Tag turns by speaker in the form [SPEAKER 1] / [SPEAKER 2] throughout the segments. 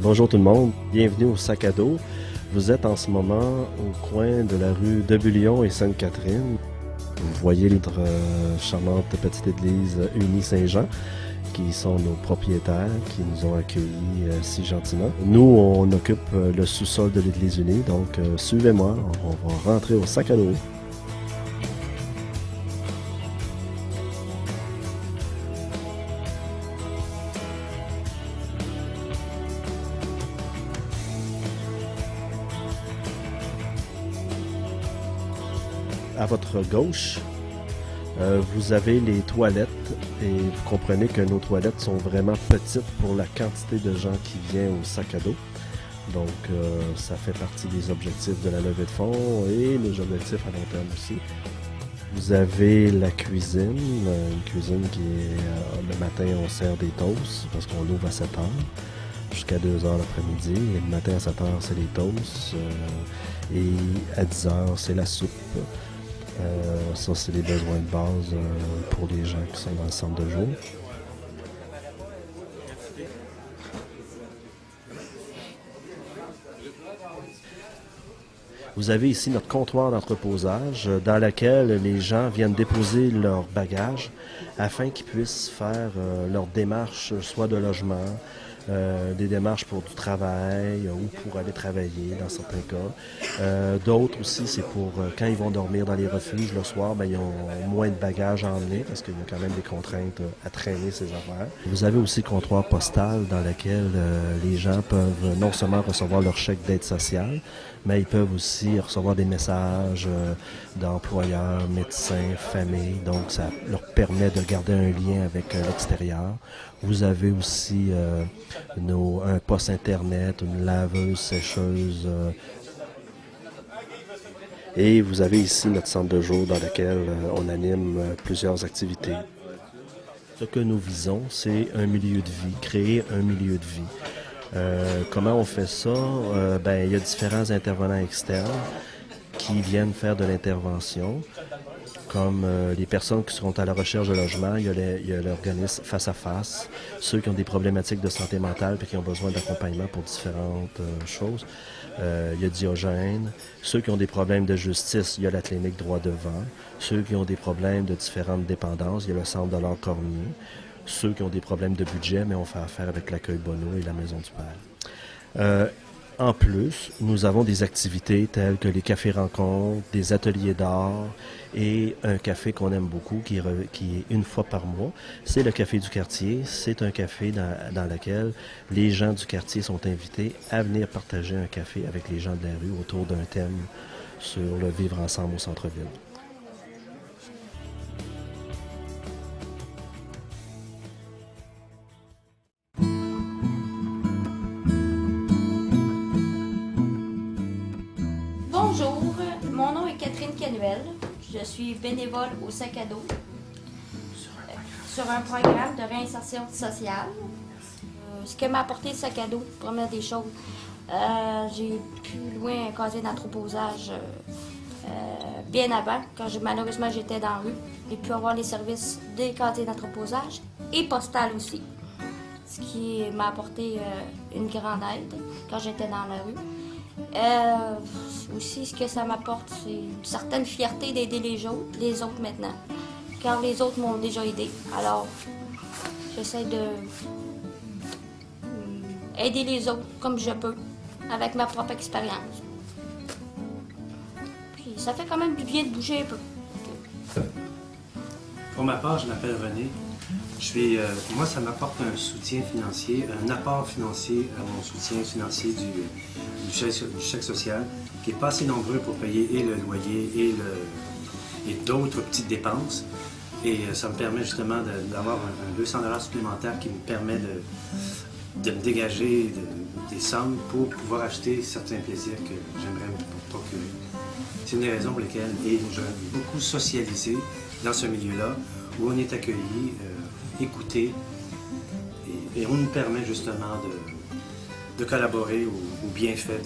[SPEAKER 1] Bonjour tout le monde, bienvenue au Sac à dos. Vous êtes en ce moment au coin de la rue de Bullion et Sainte-Catherine. Vous voyez notre charmante petite église Unie Saint-Jean, qui sont nos propriétaires, qui nous ont accueillis si gentiment. Nous, on occupe le sous-sol de l'église Unie, donc suivez-moi, on va rentrer au Sac à dos. À votre gauche, vous avez les toilettes et vous comprenez que nos toilettes sont vraiment petites pour la quantité de gens qui viennent au Sac à dos. Donc, ça fait partie des objectifs de la levée de fonds et nos objectifs à long terme aussi. Vous avez la cuisine, une cuisine qui est, le matin, on sert des toasts parce qu'on ouvre à 7 heures jusqu'à 2 heures l'après-midi. Et le matin à 7 heures, c'est les toasts. Et à 10 heures, c'est la soupe. Ça, c'est les besoins de base pour les gens qui sont dans le centre de jour. Vous avez ici notre comptoir d'entreposage dans lequel les gens viennent déposer leurs bagages afin qu'ils puissent faire leurs démarches, soit de logement, des démarches pour du travail ou pour aller travailler dans certains cas. D'autres aussi, c'est pour quand ils vont dormir dans les refuges le soir, ils ont moins de bagages à emmener parce qu'il y a quand même des contraintes à traîner ces affaires. Vous avez aussi le comptoir postal dans lequel les gens peuvent non seulement recevoir leur chèque d'aide sociale, mais ils peuvent aussi recevoir des messages d'employeurs, médecins, familles. Donc, ça leur permet de garder un lien avec l'extérieur. Vous avez aussi un poste Internet, une laveuse, sécheuse. Et vous avez ici notre centre de jour dans lequel on anime plusieurs activités. Ce que nous visons, c'est un milieu de vie, créer un milieu de vie. Comment on fait ça? Il y a différents intervenants externes qui viennent faire de l'intervention, comme les personnes qui seront à la recherche de logement. Il y a l'organisme Face à Face, ceux qui ont des problématiques de santé mentale et qui ont besoin d'accompagnement pour différentes choses. Il y a Diogène. Ceux qui ont des problèmes de justice, il y a la clinique Droit Devant. Ceux qui ont des problèmes de différentes dépendances, il y a le Centre de l'art Cormier. Ceux qui ont des problèmes de budget, mais on fait affaire avec l'accueil Bonneau et la Maison du Père. En plus, nous avons des activités telles que les cafés rencontres, des ateliers d'art et un café qu'on aime beaucoup qui est une fois par mois. C'est le Café du quartier. C'est un café dans lequel les gens du quartier sont invités à venir partager un café avec les gens de la rue autour d'un thème sur le vivre ensemble au centre-ville.
[SPEAKER 2] Bonjour, mon nom est Catherine Canuel. Je suis bénévole au Sac à dos sur un programme de réinsertion sociale. Ce que m'a apporté le Sac à dos, première des choses, j'ai pu louer un casier d'entreposage bien avant, quand malheureusement j'étais dans la rue. J'ai pu avoir les services des casiers d'entreposage et postal aussi, ce qui m'a apporté une grande aide quand j'étais dans la rue. Aussi, ce que ça m'apporte, c'est une certaine fierté d'aider les autres maintenant, car les autres m'ont déjà aidé. Alors, j'essaie de aider les autres comme je peux, avec ma propre expérience. Puis, ça fait quand même du bien de bouger un peu.
[SPEAKER 3] Pour ma part, je m'appelle René. Moi, ça m'apporte un soutien financier, un apport financier à mon soutien financier du chèque social, qui n'est pas assez nombreux pour payer et le loyer et d'autres petites dépenses. Et ça me permet justement d'avoir un 200 $ supplémentaire qui me permet de me dégager des sommes pour pouvoir acheter certains plaisirs que j'aimerais me procurer. C'est une des raisons pour lesquelles j'ai beaucoup socialisé dans ce milieu-là, où on est accueilli, écouté, et on nous permet justement de collaborer au bienfait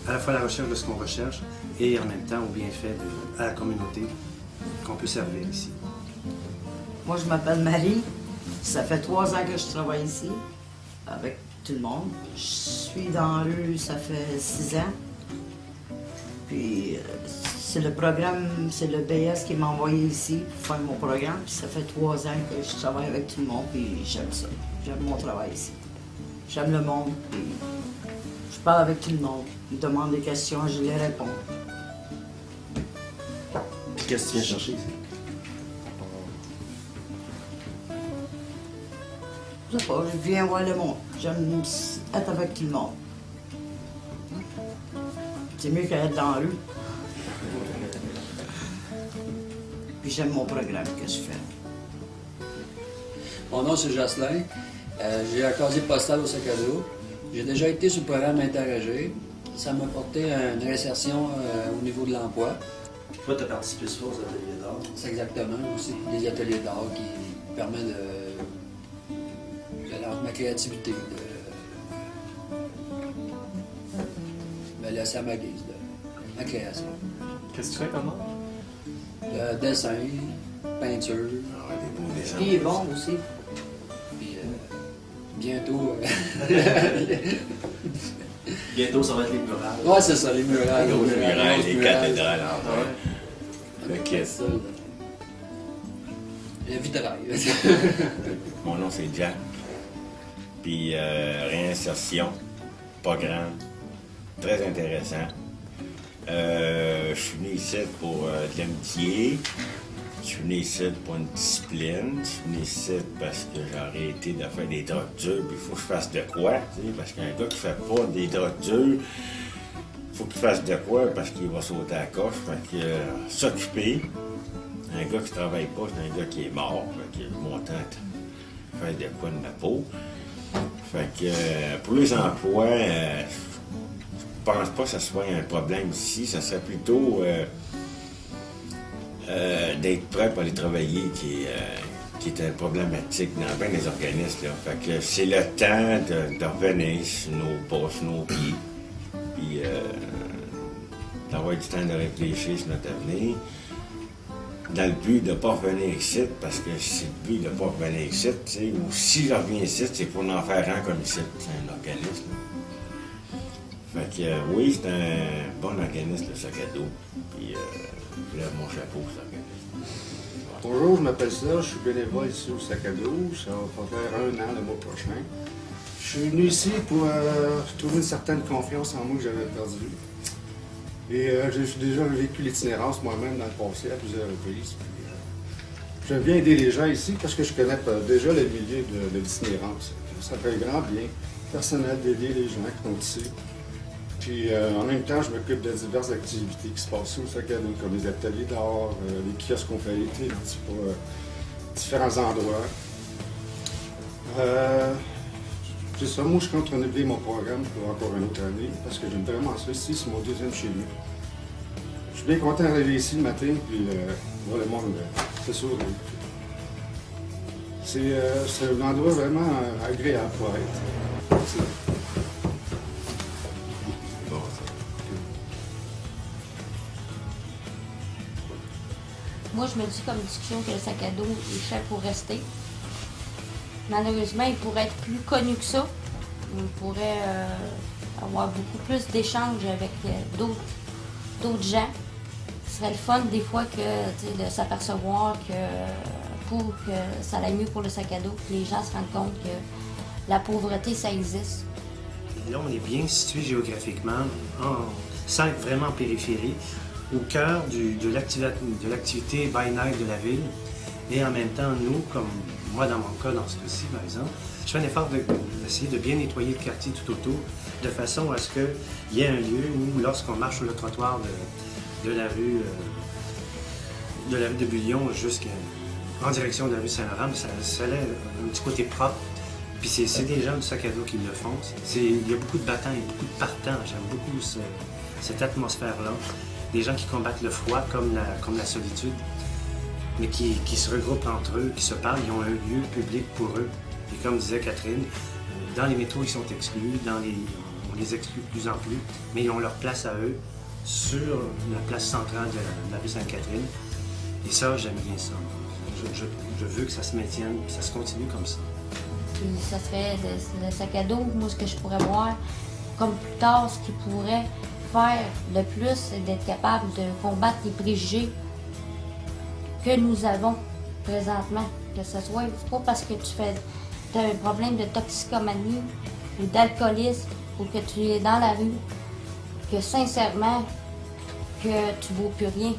[SPEAKER 3] à la fois la recherche de ce qu'on recherche et en même temps au bienfait à la communauté qu'on peut servir ici.
[SPEAKER 4] Moi, je m'appelle Marie. Ça fait 3 ans que je travaille ici, avec tout le monde. Je suis dans la rue, ça fait 6 ans. Puis c'est le programme, c'est le BS qui m'a envoyé ici pour faire mon programme. Puis ça fait 3 ans que je travaille avec tout le monde, puis j'aime ça. J'aime mon travail ici. J'aime le monde, puis je parle avec tout le monde. Ils me demandent des questions, je les réponds.
[SPEAKER 1] Qu'est-ce que tu viens chercher ici?
[SPEAKER 4] Je sais pas, je viens voir le monde. J'aime être avec tout le monde. C'est mieux qu'être dans la rue. Puis j'aime mon programme que je fais.
[SPEAKER 5] Mon nom c'est Jocelyn. J'ai un casier postal au sac à dos. J'ai déjà été sur le programme Interagir. Ça m'a apporté une réinsertion au niveau de l'emploi.
[SPEAKER 1] Toi, tu as participé souvent aux ateliers d'art.
[SPEAKER 5] C'est exactement aussi des ateliers d'art qui permettent de ma créativité, de me laisser à ma guise, de ma création.
[SPEAKER 1] Qu'est-ce que tu fais comme art?
[SPEAKER 5] Dessin, peinture.
[SPEAKER 1] Ah ouais, des beaux dessins.
[SPEAKER 4] Puis il est bon aussi.
[SPEAKER 5] Puis bientôt.
[SPEAKER 1] Bientôt, ça va être les murales.
[SPEAKER 5] Ouais, c'est ça, les murales.
[SPEAKER 6] Les grosses murales, les cathédrales.
[SPEAKER 5] Le quai, ça. Le vitrail.
[SPEAKER 6] Mon nom, c'est Jack. Puis réinsertion, programme, très intéressant. Je suis venu ici pour de l'amitié. Je suis venu ici pour une discipline. Je suis venu ici parce que j'ai arrêté de faire des drogues dures. Puis il faut que je fasse de quoi, tu sais, parce qu'un gars qui fait pas des drogues dures, il faut qu'il fasse de quoi parce qu'il va sauter à la coche. Fait que s'occuper. Un gars qui travaille pas, c'est un gars qui est mort. Fait que mon temps de faire de quoi de ma peau. Fait que pour les emplois, je pense pas que ce soit un problème ici. Ça serait plutôt d'être prêt pour aller travailler qui est problématique dans bien des organismes. Là. Fait que c'est le temps de revenir sur nos pas, sur nos pieds. Puis d'avoir du temps de réfléchir sur notre avenir. Dans le but de ne pas revenir ici, parce que c'est le but de ne pas revenir ici, ou si je reviens ici, c'est pour en faire un comme ici. C'est un organisme. Là. Fait que oui, c'est un bon organisme, le sac à dos. Puis je lève mon chapeau au sac à dos.
[SPEAKER 7] Bonjour, je m'appelle Serge, je suis bénévole ici au sac à dos. Ça va faire 1 an le mois prochain. Je suis venu ici pour trouver une certaine confiance en moi que j'avais perdue. Et j'ai déjà vécu l'itinérance moi-même dans le passé à plusieurs reprises. J'aime bien aider les gens ici parce que je connais déjà le milieu de l'itinérance. Ça fait grand bien personnel d'aider les gens qui sont ici. Puis en même temps, je m'occupe de diverses activités qui se passent au sac à dos, comme les ateliers d'art, les kiosques qu'on fait l'été pour différents endroits. C'est ça, moi je compte renouveler mon programme pour encore une autre année parce que j'aime vraiment ça ici, c'est mon 2e chez nous. Je suis bien content d'arriver ici le matin puis voir le monde, c'est sûr. C'est un endroit vraiment agréable pour être.
[SPEAKER 2] Moi, je me dis comme discussion que le sac à dos est fait pour rester. Malheureusement, il pourrait être plus connu que ça. On pourrait avoir beaucoup plus d'échanges avec d'autres gens. Ce serait le fun des fois de s'apercevoir que pour que ça aille mieux pour le sac à dos, que les gens se rendent compte que la pauvreté, ça existe.
[SPEAKER 3] Là, on est bien situé géographiquement, sans être vraiment en périphérie, au cœur de l'activité by night de la ville. Et en même temps, nous, comme moi dans mon cas, dans ce cas-ci, par exemple, je fais un effort d'essayer de bien nettoyer le quartier tout autour, de façon à ce qu'il y ait un lieu où, lorsqu'on marche sur le trottoir de la rue de Bullion en direction de la rue Saint-Laurent, ça a un petit côté propre. Puis c'est des gens du sac à dos qui le font. Il y a beaucoup de battants et beaucoup de partants. J'aime beaucoup cette atmosphère-là. Des gens qui combattent le froid comme la solitude, mais qui se regroupent entre eux, qui se parlent. Ils ont un lieu public pour eux. Et comme disait Catherine, dans les métros, ils sont exclus, on les exclut de plus en plus, mais ils ont leur place à eux sur la place centrale de la rue Sainte-Catherine. Et ça, j'aime bien ça. Je veux que ça se maintienne, que ça se continue comme ça.
[SPEAKER 2] Puis ça serait le sac à dos, moi, ce que je pourrais voir comme plus tard, ce qui pourrait faire le plus, c'est d'être capable de combattre les préjugés que nous avons présentement. Que ce soit, c'est pas parce que tu as un problème de toxicomanie ou d'alcoolisme ou que tu es dans la rue que sincèrement que tu vaux plus rien.